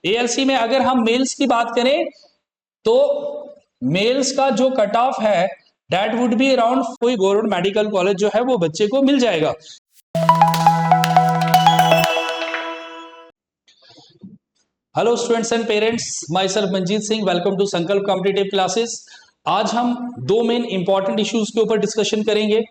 ALC में अगर हम मेल्स की बात करें तो मेल्स का जो कट ऑफ है दैट वुड बी अराउंड, कोई गवर्नमेंट मेडिकल कॉलेज जो है वो बच्चे को मिल जाएगा। Hello students and parents, myself Manjeet Singh, welcome to Sankalp competitive classes. आज हम दो मेन इंपॉर्टेंट इश्यूज के ऊपर डिस्कशन करेंगे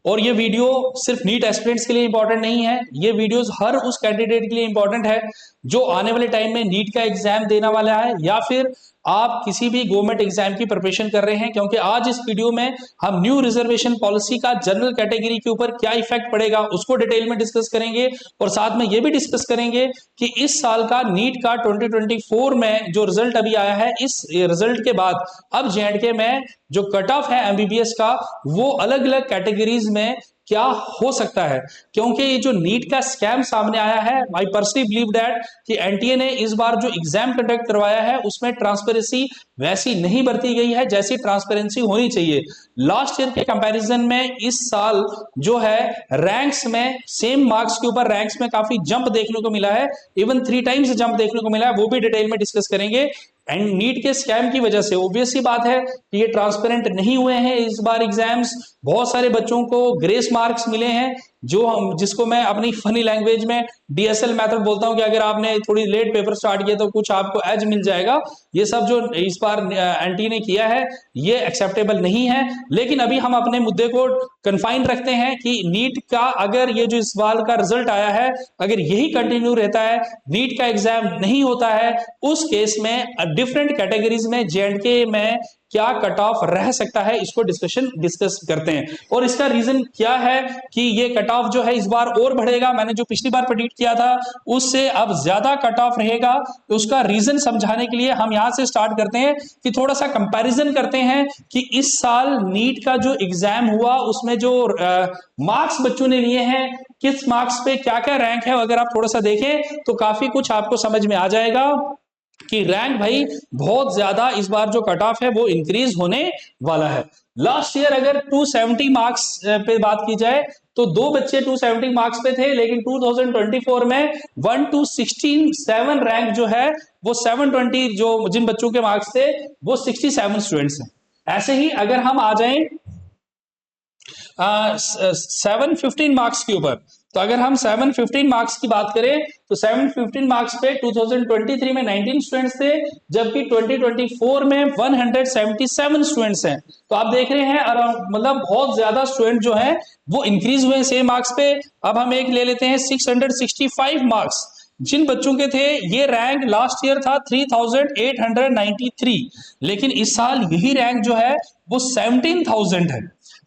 और ये वीडियो सिर्फ नीट एस्पिरेंट्स के लिए इंपॉर्टेंट नहीं है, ये वीडियोस हर उस कैंडिडेट के लिए इंपॉर्टेंट है जो आने वाले टाइम में नीट का एग्जाम देने वाला है या फिर आप किसी भी गवर्नमेंट एग्जाम की प्रिपरेशन कर रहे हैं। क्योंकि आज इस वीडियो में हम न्यू रिजर्वेशन पॉलिसी का जनरल कैटेगरी के ऊपर क्या इफेक्ट पड़ेगा उसको डिटेल में डिस्कस करेंगे और साथ में ये भी डिस्कस करेंगे कि इस साल का नीट का 2024 में जो रिजल्ट अभी आया है, इस रिजल्ट के बाद अब जेएंडके में जो कट ऑफ है एमबीबीएस का वो अलग अलग कैटेगरीज में क्या हो सकता है। क्योंकि ये जो नीट का स्कैम सामने आया है, आई पर्सनली बिलीव दैट कि एनटीए ने इस बार जो एग्जाम कंडक्ट करवाया है उसमें ट्रांसपेरेंसी वैसी नहीं बरती गई है जैसी ट्रांसपेरेंसी होनी चाहिए। लास्ट ईयर के कंपैरिजन में इस साल जो है रैंक्स में सेम मार्क्स के ऊपर रैंक्स में काफी जंप देखने को मिला है, इवन 3 टाइम्स जंप देखने को मिला है, वो भी डिटेल में डिस्कस करेंगे। एंड नीट के स्कैम की वजह से ऑब्वियस सी बात है कि ये ट्रांसपेरेंट नहीं हुए हैं इस बार एग्जाम्स। बहुत सारे बच्चों को ग्रेस मार्क्स मिले हैं जो हम जिसको मैं अपनी फनी लैंग्वेज में डीएसएल मेथड बोलता हूं कि अगर आपने थोड़ी लेट पेपर स्टार्ट किया तो कुछ आपको एज मिल जाएगा। ये सब जो इस बार एनटी ने किया है ये एक्सेप्टेबल नहीं है। लेकिन अभी हम अपने मुद्दे को कन्फाइन रखते हैं कि नीट का अगर ये जो इस बार का रिजल्ट आया है अगर यही कंटिन्यू रहता है, नीट का एग्जाम नहीं होता है, उस केस में डिफरेंट कैटेगरीज में जेएंडके में क्या कट ऑफ रह सकता है, इसको डिस्कस करते हैं। और इसका रीजन क्या है कि ये कट ऑफ जो है इस बार और बढ़ेगा। मैंने जो पिछली बार प्रेडिक्ट किया था उससे अब ज्यादा कट ऑफ रहेगा। तो उसका रीजन समझाने के लिए हम यहां से स्टार्ट करते हैं कि थोड़ा सा कंपैरिजन करते हैं कि इस साल नीट का जो एग्जाम हुआ उसमें जो मार्क्स बच्चों ने लिए हैं, किस मार्क्स पे क्या क्या रैंक है, अगर आप थोड़ा सा देखें तो काफी कुछ आपको समझ में आ जाएगा कि रैंक भाई बहुत ज्यादा इस बार जो कट ऑफ है वो इंक्रीज होने वाला है। लास्ट ईयर अगर 270 मार्क्स पे बात की जाए तो दो बच्चे 270 मार्क्स पे थे, लेकिन 2024 में 1 to 67 रैंक जो है वो 720 जो जिन बच्चों के मार्क्स थे वो 67 स्टूडेंट्स हैं। ऐसे ही अगर हम आ जाएं 715 मार्क्स के ऊपर, तो अगर हम 715 मार्क्स की बात करें तो 715 मार्क्स पे 2023 में 19 स्टूडेंट्स थे, जबकि 2024 में 177 स्टूडेंट्स हैं। तो आप देख रहे हैं मतलब बहुत ज्यादा स्टूडेंट जो हैं वो इंक्रीज हुए सेम मार्क्स पे। अब हम एक ले लेते हैं 665 मार्क्स जिन बच्चों के थे, ये रैंक लास्ट ईयर था 3893, लेकिन इस साल यही रैंक जो है वो 17,000 है।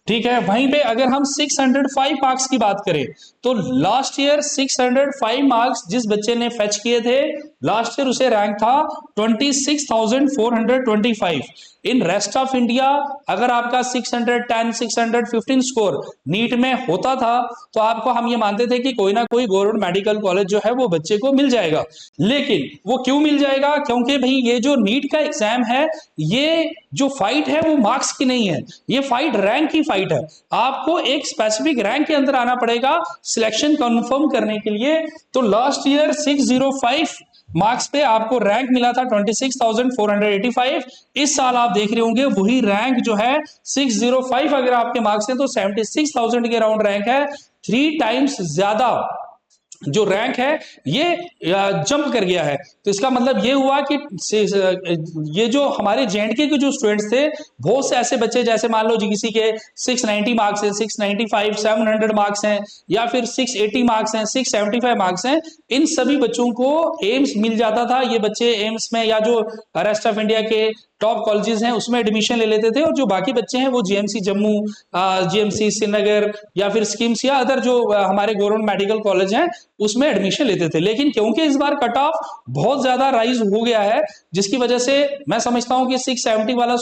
ठीक है, वहीं पे अगर हम 605 मार्क्स की बात करें तो लास्ट ईयर 605 मार्क्स जिस बच्चे ने फेच किए थे लास्ट ईयर उसे रैंक था 26,425। इन रेस्ट ऑफ इंडिया अगर आपका 610 615 स्कोर नीट में होता था तो आपको हम ये मानते थे कि कोई ना कोई गवर्नमेंट मेडिकल कॉलेज जो है वो बच्चे को मिल जाएगा। लेकिन वो क्यों मिल जाएगा? क्योंकि भाई ये जो नीट का एग्जाम है ये जो फाइट है वो मार्क्स की नहीं है, ये फाइट रैंक की फाइट है। आपको एक स्पेसिफिक रैंक के अंदर आना पड़ेगा सिलेक्शन कंफर्म करने के लिए। तो लास्ट ईयर 605 मार्क्स पे आपको रैंक मिला था 26,485। इस साल आप देख रहे होंगे वही रैंक जो है 605 अगर आपके मार्क्स हैं तो 76,000 के अराउंड रैंक है। 3 टाइम्स ज्यादा जो रैंक है ये जंप कर गया है। तो इसका मतलब ये हुआ कि ये जो हमारे जेएंडके के जो स्टूडेंट्स थे, बहुत से ऐसे बच्चे जैसे मान लो जी किसी के 690 मार्क्स हैं, 695 700 मार्क्स हैं या फिर 680 मार्क्स हैं, 675 मार्क्स हैं, इन सभी बच्चों को एम्स मिल जाता था। ये बच्चे एम्स में या जो रेस्ट ऑफ इंडिया के टॉप कॉलेजेस हैं उसमें एडमिशन ले लेते थे और जो बाकी बच्चे हैं वो जीएमसी जम्मू, जीएमसी श्रीनगर या फिर स्कीम्स या अदर जो हमारे गवर्नमेंट मेडिकल कॉलेज हैं उसमें एडमिशन लेते थे। लेकिन क्योंकि इस बार कट ऑफ बहुत ज्यादा राइज हो गया है जिसकी वजह से मैं समझता हूं कि 670 वाला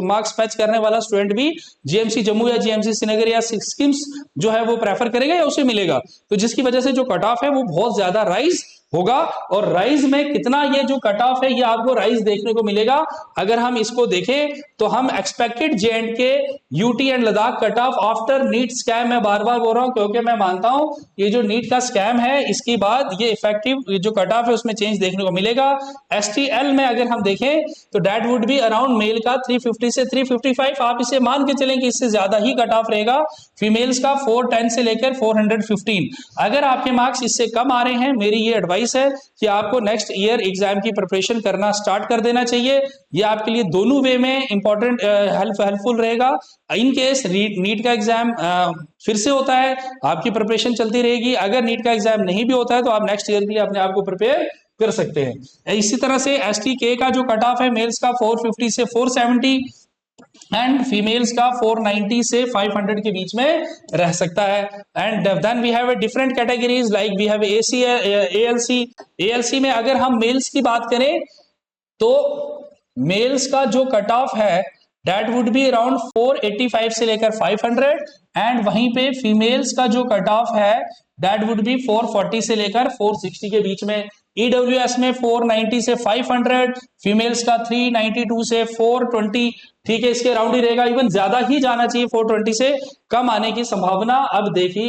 मार्क्स फैच करने वाला स्टूडेंट भी जीएमसी जम्मू या जीएमसी श्रीनगर या स्कीम्स जो है वो प्रेफर करेगा या उसे मिलेगा। तो जिसकी वजह से जो कट ऑफ है वो बहुत ज्यादा राइज होगा। और राइज में कितना ये जो कट ऑफ है ये आपको राइज देखने को मिलेगा। अगर हम इसको देखें तो हम expected J&K UT and Ladakh cut off after NEET scam, मैं बार बार बोल रहा हूं क्योंकि मैं मानता हूं ये जो नीट का स्कैम है इसके बाद ये इफेक्टिव जो कट ऑफ है उसमें चेंज देखने को मिलेगा। STL में अगर हम देखें तो that would be around male का 350 से 355, आप इसे मान के चलें कि इससे ज्यादा ही कट ऑफ रहेगा। फीमेल्स का 410 से लेकर 415। अगर आपके मार्क्स इससे कम आ रहे हैं, मेरी ये एडवाइस है कि आपको नेक्स्ट ईयर एग्जाम की प्रिपरेशन करना स्टार्ट कर देना चाहिए। ये आपके लिए दोनों वे में इंपॉर्टेंट हेल्पफुल रहेगा। इन केस नीट का एग्जाम फिर से होता है, आपकी प्रिपरेशन चलती रहेगी। अगर नीट का एग्जाम नहीं भी होता है तो आप नेक्स्ट ईयर के लिए अपने आप को प्रिपेयर कर सकते हैं। इसी तरह से STK का जो कट ऑफ है मेल्स का 450 से 470 एंड फीमेल्स का 490 से 500 के बीच में रह सकता है। And then we have different categories like we have ALC में अगर हम मेल्स की बात करें तो मेल्स का जो कट ऑफ है दैट वुड बी अराउंड 485 से लेकर 500 एंड वहीं पे फीमेल्स का जो कट ऑफ है दैट वुड बी 440 से लेकर 460 के बीच में। EWS में 490 से 500, फीमेल्स का 392 से 420, ठीक है, इसके राउंड ही रहेगा। इवन ज्यादा ही जाना चाहिए, 420 से कम आने की संभावना अब देखी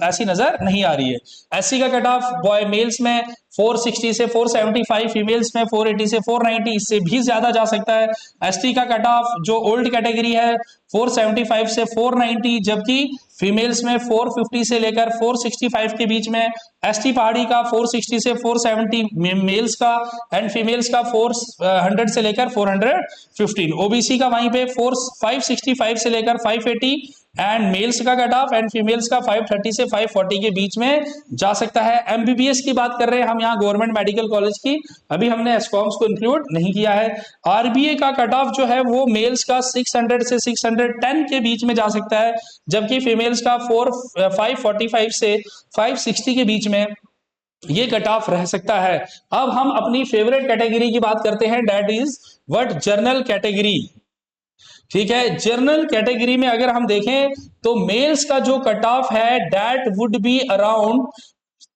ऐसी नजर नहीं आ रही है। SC का कट ऑफ बॉय मेल्स में 460 से 475, फीमेल्स में 480 से 490, इससे भी ज्यादा जा सकता है। ST का कट ऑफ जो ओल्ड कैटेगरी है 475 से 490, जबकि फीमेल्स में 450 से लेकर 465 के बीच में। ST पहाड़ी का 460 से 470 मेल्स का एंड फीमेल्स का 400 से लेकर 415। OBC का वहीं पे 565 से लेकर 580 एंड मेल्स का कट ऑफ एंड फीमेल्स का 530 से 540 के बीच में जा सकता है। MBBS की बात कर रहे हैं हम यहाँ गवर्नमेंट मेडिकल कॉलेज की, अभी हमने एसकॉम्स को इंक्लूड नहीं किया है। RBA का कट ऑफ जो है वो मेल्स का 600 से 610 के बीच में जा सकता है, जबकि फीमेल्स का 545 से 560 के बीच में ये कट ऑफ रह सकता है। अब हम अपनी फेवरेट कैटेगरी की बात करते हैं, that is what general category. ठीक है, जनरल कैटेगरी में अगर हम देखें तो मेल्स का जो कट ऑफ है that would be around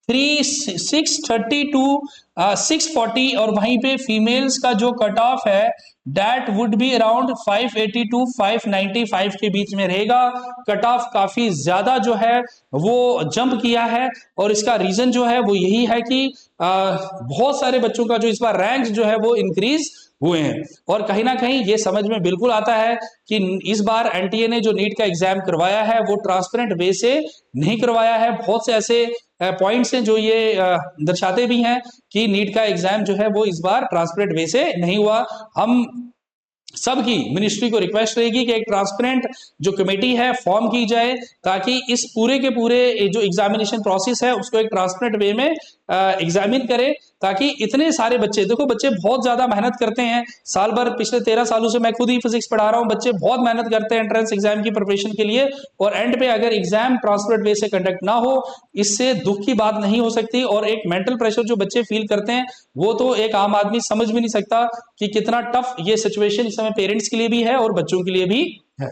630 to 640 और वहीं पे फीमेल्स का जो कट ऑफ है that would be around 580 to 595 के बीच में रहेगा। कट ऑफ काफी ज्यादा जो है वो जंप किया है और इसका रीजन जो है वो यही है कि बहुत सारे बच्चों का जो इस बार रैंक जो है वो इंक्रीज हुए हैं। और कहीं ना कहीं ये समझ में बिल्कुल आता है कि इस बार NTA ने जो नीट का एग्जाम करवाया है वो ट्रांसपेरेंट वे से नहीं करवाया है। बहुत से ऐसे पॉइंट्स हैं जो ये दर्शाते भी हैं कि नीट का एग्जाम जो है वो इस बार ट्रांसपेरेंट वे से नहीं हुआ। हम सबकी मिनिस्ट्री को रिक्वेस्ट रहेगी कि एक ट्रांसपेरेंट जो कमेटी है फॉर्म की जाए ताकि इस पूरे के पूरे जो एग्जामिनेशन प्रोसेस है उसको एक ट्रांसपेरेंट वे में एग्जामिन करें, ताकि इतने सारे बच्चे, देखो बच्चे बहुत ज्यादा मेहनत करते हैं साल भर, पिछले 13 सालों से मैं खुद ही फिजिक्स पढ़ा रहा हूं, बच्चे बहुत मेहनत करते हैं एंट्रेंस एग्जाम की प्रिपरेशन के लिए, और एंड पे अगर एग्जाम ट्रांसपेरेंट वे से कंडक्ट ना हो, इससे दुख की बात नहीं हो सकती। और एक मेंटल प्रेशर जो बच्चे फील करते हैं वो तो एक आम आदमी समझ भी नहीं सकता कि कितना टफ ये सिचुएशन इस समय पेरेंट्स के लिए भी है और बच्चों के लिए भी है।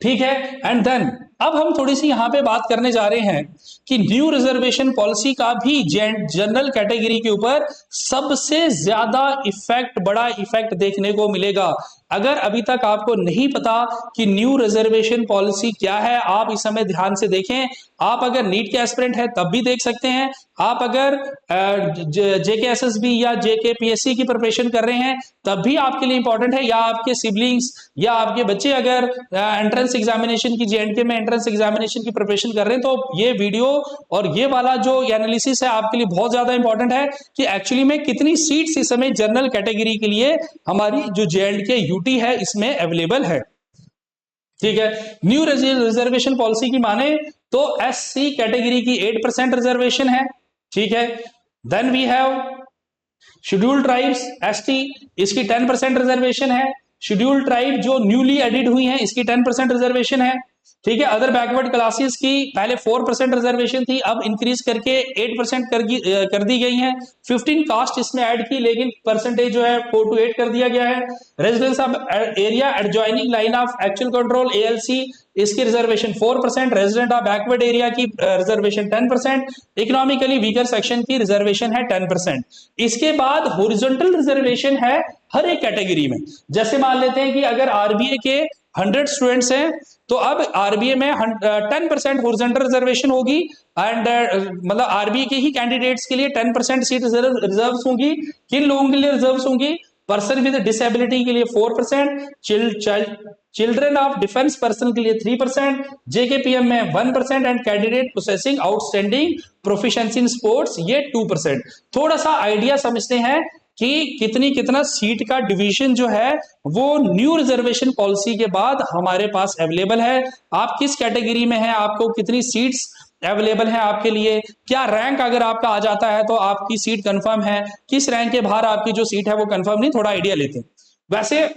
ठीक है, एंड देन अब हम थोड़ी सी यहां पे बात करने जा रहे हैं कि न्यू रिजर्वेशन पॉलिसी का भी जनरल कैटेगरी के ऊपर सबसे ज्यादा इफेक्ट, बड़ा इफेक्ट देखने को मिलेगा। अगर अभी तक आपको नहीं पता कि न्यू रिजर्वेशन पॉलिसी क्या है, आप इस समय ध्यान से देखें। आप अगर नीट के एस्पिरेंट है तब भी देख सकते हैं, आप अगर JKSSB या JKPSC की प्रिपरेशन कर रहे हैं तब भी आपके लिए इंपॉर्टेंट है, या आपके सिबलिंग्स या आपके बच्चे अगर एंट्रेंस एग्जामिनेशन की J&K में एंट्रेंस एग्जामिनेशन की प्रिपरेशन कर रहे हैं तो ये वीडियो और ये वाला जो एनालिसिस है आपके लिए बहुत ज्यादा इंपॉर्टेंट है कि एक्चुअली में कितनी सीट्स इस समय जनरल कैटेगरी के लिए हमारी जो J&K UT है इसमें अवेलेबल है। ठीक है, न्यू रिजर्वेशन पॉलिसी की माने तो SC कैटेगरी की 8% रिजर्वेशन है। ठीक है, then we have scheduled tribes ST, इसकी 10% रिजर्वेशन है। शेड्यूल्ड ट्राइब जो न्यूली एडिड हुई है इसकी 10% रिजर्वेशन है। ठीक है। अदर बैकवर्ड क्लासेस की पहले 4% रिजर्वेशन थी, अब इंक्रीज करके 8% कर दी गई है। 15 कास्ट इसमें ऐड की, लेकिन परसेंटेज जो है 4 to 8 कर दिया गया है। Residents of area adjoining line of actual control ALC, इसकी reservation 4%। Resident of backward area की रिजर्वेशन 10%। इकोनॉमिकली वीकर सेक्शन की रिजर्वेशन है 10%। इसके बाद हॉरिजॉन्टल रिजर्वेशन है हर एक कैटेगरी में। जैसे मान लेते हैं कि अगर आरबीए के 100 स्टूडेंट्स हैं, तो अब आरबीए में 10% हॉरिजॉन्टल रिजर्वेशन होगी, एंड मतलब आरबीए के ही कैंडिडेट्स के लिए 10% सीट रिजर्व होंगी। किन लोगों के लिए रिजर्व होंगी? पर्सन विद डिसेबिलिटी के लिए 4%, चिल्ड्रन ऑफ डिफेंस पर्सन के लिए 3%, जेकेपीएम में 1%, and candidate processing outstanding proficiency in sports ये 2%। थोड़ा सा आइडिया समझते हैं कि कितना सीट का डिवीजन जो है वो न्यू रिजर्वेशन पॉलिसी के बाद हमारे पास अवेलेबल है। आप किस कैटेगरी में हैं, आपको कितनी सीट्स अवेलेबल है आपके लिए, क्या रैंक अगर आपका आ जाता है तो आपकी सीट कंफर्म है, किस रैंक के बाहर आपकी जो सीट है वो कंफर्म नहीं, थोड़ा आइडिया लेते हैं। वैसे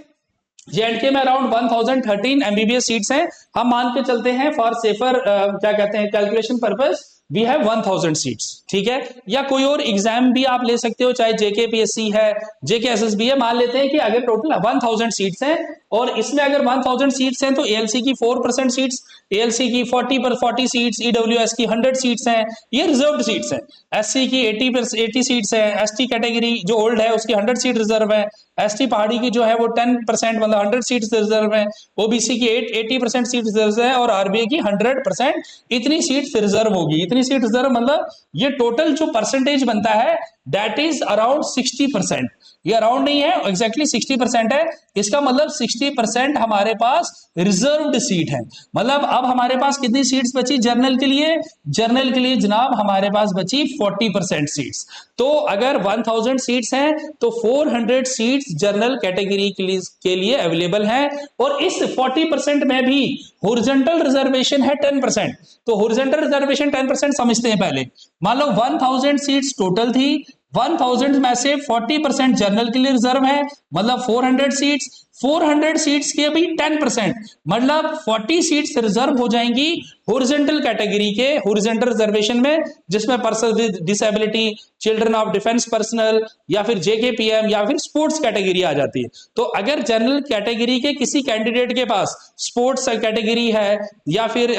जेएंडके में अराउंड 1013 एमबीबीएस सीट्स हैं। हम मान के चलते हैं फॉर सेफर क्या कहते हैं calculation purpose we have 1000 seats, ठीक है। या कोई और एग्जाम भी आप ले सकते हो, चाहे जेकेपीएससी है, जेकेएसएसबी है। मान लेते हैं कि अगर टोटल 1000 सीट्स हैं और इसमें अगर 1000 सीट्स हैं तो एएलसी की 4% सीट्स, एएलसी की 40 सीट्स, ईडब्ल्यूएस की 100 सीट्स हैं, ये रिजर्व्ड सीट्स हैं। एससी की 80 सीट्स हैं, एसटी कैटेगरी जो ओल्ड है उसकी 100 सीट रिजर्व है, एसटी पहाड़ी की जो है वो 10% मतलब 100 सीट्स रिजर्व है, ओबीसी की 80% सीट रिजर्व है, और आरबीए की 100% इतनी सीट्स रिजर्व होगी। इतनी सीट रिजर्व मतलब ये टोटल जो परसेंटेज बनता है दैट इज अराउंड 60%। ये अराउंड नहीं है, एग्जैक्टली 60% है। इसका मतलब 60% हमारे पास रिजर्व्ड सीट है। मतलब अब हमारे पास कितनी सीट्स बची जनरल के लिए? जनरल के लिए जनाब हमारे पास बची 40% सीट्स। तो अगर 1000 सीट्स हैं तो 400 सीट्स जनरल कैटेगरी के लिए अवेलेबल हैं, और इस 40% में भी हॉरिजॉन्टल रिजर्वेशन है 10%। तो हॉरिजॉन्टल रिजर्वेशन 10% समझते हैं पहले। मान लो 1000 सीट्स टोटल थी, 1000 में से 40% जनरल के लिए रिजर्व है, मतलब 400 सीट्स। 400 सीट्स के भी 10% मतलब 40 सीट्स रिजर्व हो जाएंगी हॉरिजॉन्टल कैटेगरी के हॉरिजॉन्टल रिजर्वेशन में, जिसमें person with disability, children of defence personnel, या फिर जेकेपीएम, या फिर स्पोर्ट्स कैटेगरी आ जाती है। तो अगर जनरल कैटेगरी के किसी कैंडिडेट के पास स्पोर्ट्स कैटेगरी है, या फिर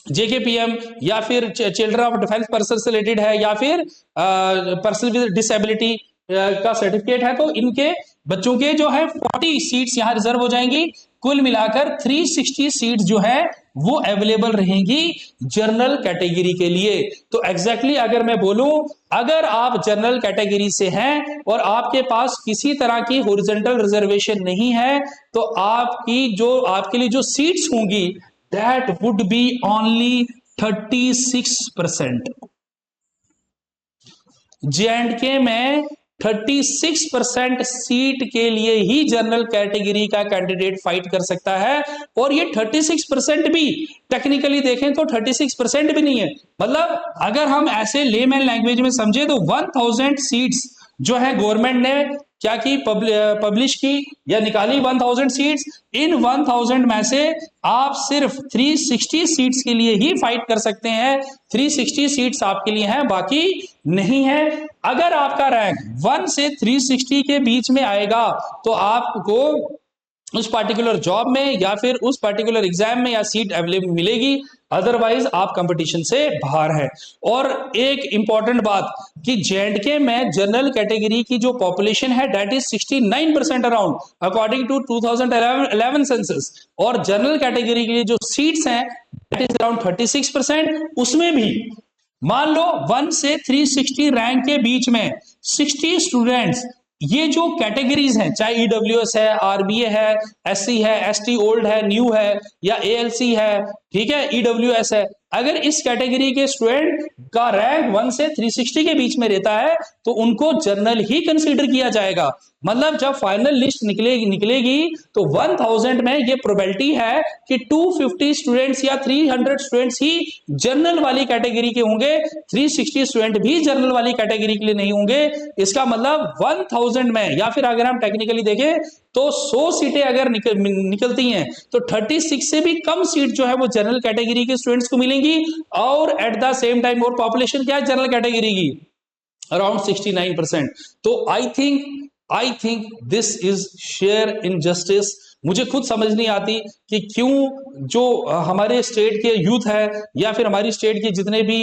जेकेपीएम, या फिर चिल्ड्रन ऑफ डिफेंस पर्सन से रिलेटेड है, या फिर पर्सन विद डिसेबिलिटी का सर्टिफिकेट है, तो इनके बच्चों के जो है 40 सीट्स यहां रिजर्व हो जाएंगी। कुल मिलाकर 360 सीट्स जो है वो अवेलेबल रहेंगी जनरल कैटेगरी के लिए। तो एग्जैक्टली अगर मैं बोलूं, अगर आप जनरल कैटेगरी से हैं और आपके पास किसी तरह की हॉरिजॉन्टल रिजर्वेशन नहीं है, तो आपके लिए जो सीट्स होंगी that would be only 36%। J&K में 36% सीट के लिए ही जनरल कैटेगरी का कैंडिडेट फाइट कर सकता है, और ये 36% भी टेक्निकली देखें तो 36% भी नहीं है। मतलब अगर हम ऐसे लेमैन लैंग्वेज में समझे तो 1000 सीट्स जो है गवर्नमेंट ने क्या की पब्लिश की या निकाली 1000 सीट्स। इन 1000 में से आप सिर्फ 360 सीट्स के लिए ही फाइट कर सकते हैं। 360 सीट्स आपके लिए हैं, बाकी नहीं है। अगर आपका रैंक 1 से 360 के बीच में आएगा तो आपको उस पर्टिकुलर जॉब में या फिर उस पर्टिकुलर एग्जाम में या सीट अवेलेबल मिलेगी, अदरवाइज आप कंपटीशन से बाहर है। और एक इंपॉर्टेंट बात कि जेएंडके में जनरल कैटेगरी की जो पॉपुलेशन है that is 69% around according to 2011 census, और जनरल कैटेगरी की जो सीट्स हैं दैट इज अराउंड 36%। उसमें भी मान लो 1 से 360 रैंक के बीच में 60 स्टूडेंट्स, ये जो कैटेगरीज हैं, चाहे ईडब्ल्यूएस है, आरबीए है, एससी है, एसटी ओल्ड है, न्यू है, या एएलसी है, ठीक है, ईडब्ल्यूएस है, अगर इस कैटेगरी के स्टूडेंट का रैंक 1 से 360 के बीच में रहता है तो उनको जनरल ही कंसीडर किया जाएगा। मतलब जब फाइनल लिस्ट निकलेगी तो 1000 में ये प्रोबेबिलिटी है कि 250 स्टूडेंट्स या 300 स्टूडेंट्स ही जनरल वाली कैटेगरी के होंगे, 360 स्टूडेंट भी जनरल वाली कैटेगरी के लिए नहीं होंगे। इसका मतलब 1000 में, या फिर अगर हम टेक्निकली देखें तो 100 सीटें अगर निकलती हैं तो 36 से भी कम सीट जो है वो जनरल कैटेगरी के स्टूडेंट्स को मिलेंगी। और एट द सेम टाइम और पॉपुलेशन क्या है जनरल कैटेगरी की, अराउंड 69%। तो I think this is share injustice. मुझे खुद समझ नहीं आती कि क्यों जो हमारे स्टेट के यूथ है या फिर हमारी स्टेट के जितने भी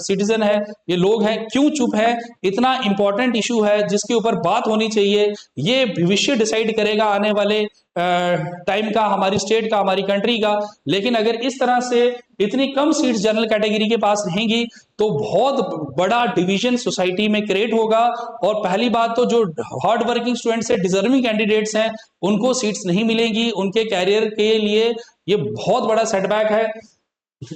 सिटीजन है, ये लोग हैं, क्यों चुप है। इतना इंपॉर्टेंट इशू है जिसके ऊपर बात होनी चाहिए, ये भविष्य डिसाइड करेगा आने वाले टाइम का, हमारी स्टेट का, हमारी कंट्री का। लेकिन अगर इस तरह से इतनी कम सीट्स जनरल कैटेगरी के पास रहेंगी तो बहुत बड़ा डिवीजन सोसाइटी में क्रिएट होगा। और पहली बात तो जो हार्ड वर्किंग स्टूडेंट्स हैं, डिजर्विंग कैंडिडेट्स हैं, उनको सीट्स नहीं मिलेंगी, उनके कैरियर के लिए ये बहुत बड़ा सेटबैक है।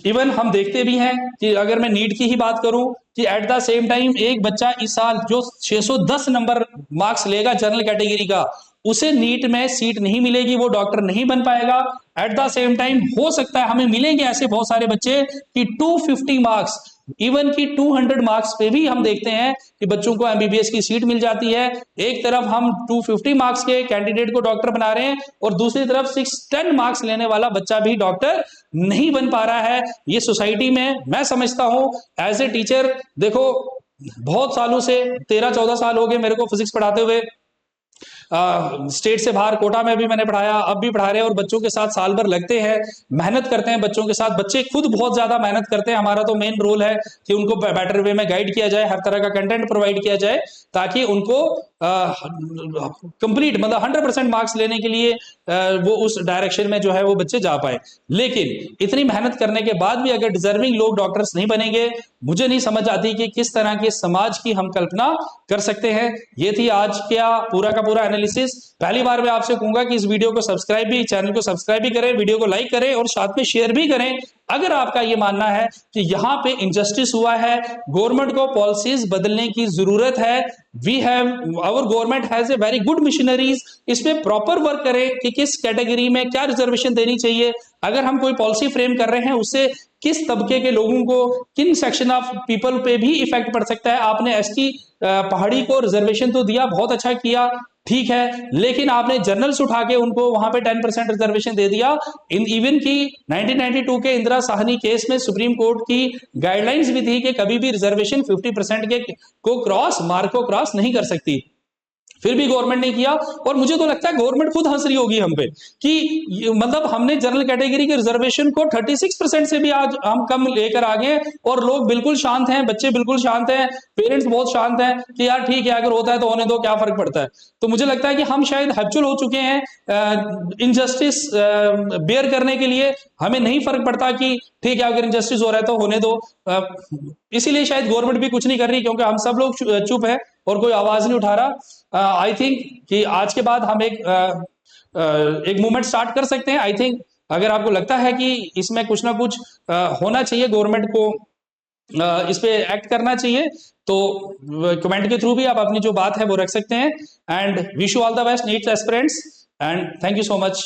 इवन हम देखते भी हैं कि अगर मैं नीट की ही बात करूं कि एट द सेम टाइम एक बच्चा इस साल जो 610 नंबर मार्क्स लेगा जनरल कैटेगरी का, उसे नीट में सीट नहीं मिलेगी, वो डॉक्टर नहीं बन पाएगा। एट द सेम टाइम हो सकता है हमें मिलेंगे ऐसे बहुत सारे बच्चे कि 250 मार्क्स, इवन की 200 मार्क्स पे भी हम देखते हैं कि बच्चों को एमबीबीएस की सीट मिल जाती है। एक तरफ हम 250 मार्क्स के कैंडिडेट को डॉक्टर बना रहे हैं और दूसरी तरफ 610 मार्क्स लेने वाला बच्चा भी डॉक्टर नहीं बन पा रहा है। ये सोसाइटी में मैं समझता हूं एज ए टीचर, देखो बहुत सालों से 13-14 साल हो गए मेरे को फिजिक्स पढ़ाते हुए। स्टेट से बाहर कोटा में भी मैंने पढ़ाया, अब भी पढ़ा रहे हैं, और बच्चों के साथ साल भर लगते हैं, मेहनत करते हैं बच्चों के साथ। बच्चे खुद बहुत ज्यादा मेहनत करते हैं। हमारा तो मेन रोल है कि उनको बेटर वे में गाइड किया जाए, हर तरह का कंटेंट प्रोवाइड किया जाए ताकि उनको कंप्लीट मतलब 100% मार्क्स लेने के लिए वो उस डायरेक्शन में जो है वो बच्चे जा पाए। लेकिन इतनी मेहनत करने के बाद भी अगर डिजर्विंग लोग डॉक्टर्स नहीं बनेंगे, मुझे नहीं समझ आती कि किस तरह के समाज की हम कल्पना कर सकते हैं। ये थी आज का पूरा एनालिसिस। पहली बार मैं आपसे कहूंगा कि इस वीडियो को सब्सक्राइब भी, चैनल को सब्सक्राइब भी करें, वीडियो को लाइक करें और साथ में शेयर भी करें अगर आपका ये मानना है कि यहां पे इनजस्टिस हुआ है, गवर्नमेंट को पॉलिसीज बदलने की जरूरत है। We have our government has a very good missionaries, इसमें प्रॉपर वर्क करें कि किस कैटेगरी में क्या रिजर्वेशन देनी चाहिए। अगर हम कोई पॉलिसी फ्रेम कर रहे हैं उससे किस तबके के लोगों को, किन सेक्शन ऑफ पीपल पे भी इफेक्ट पड़ सकता है। आपने एसटी पहाड़ी को रिजर्वेशन तो दिया, बहुत अच्छा किया, ठीक है, लेकिन आपने जनरल्स उठा के उनको वहां पे 10% रिजर्वेशन दे दिया। इवन की 1992 के इंदिरा साहनी केस में सुप्रीम कोर्ट की गाइडलाइंस भी थी कि कभी भी रिजर्वेशन 50% के मार्क को क्रॉस नहीं कर सकती, फिर भी गवर्नमेंट ने किया। और मुझे तो लगता है गवर्नमेंट खुद हंस रही होगी हम पे कि मतलब हमने जनरल कैटेगरी के रिजर्वेशन को 36% से भी आज हम कम लेकर आ गए और लोग बिल्कुल शांत हैं, बच्चे बिल्कुल शांत हैं, पेरेंट्स बहुत शांत हैं कि यार ठीक है, अगर होता है तो होने दो, क्या फर्क पड़ता है। तो मुझे लगता है कि हम शायद हैप्चुअल हो चुके हैं इनजस्टिस बेयर करने के लिए। हमें नहीं फर्क पड़ता कि ठीक है अगर इनजस्टिस हो रहा है तो होने दो। इसीलिए शायद गवर्नमेंट भी कुछ नहीं कर रही, क्योंकि हम सब लोग चुप है और कोई आवाज नहीं उठा रहा। आई थिंक कि आज के बाद हम एक मूवमेंट स्टार्ट कर सकते हैं। आई थिंक अगर आपको लगता है कि इसमें कुछ ना कुछ होना चाहिए, गवर्नमेंट को इस पे एक्ट करना चाहिए, तो कमेंट के थ्रू भी आप अपनी जो बात है वो रख सकते हैं। And wish you all the best nits aspirants and thank you so much.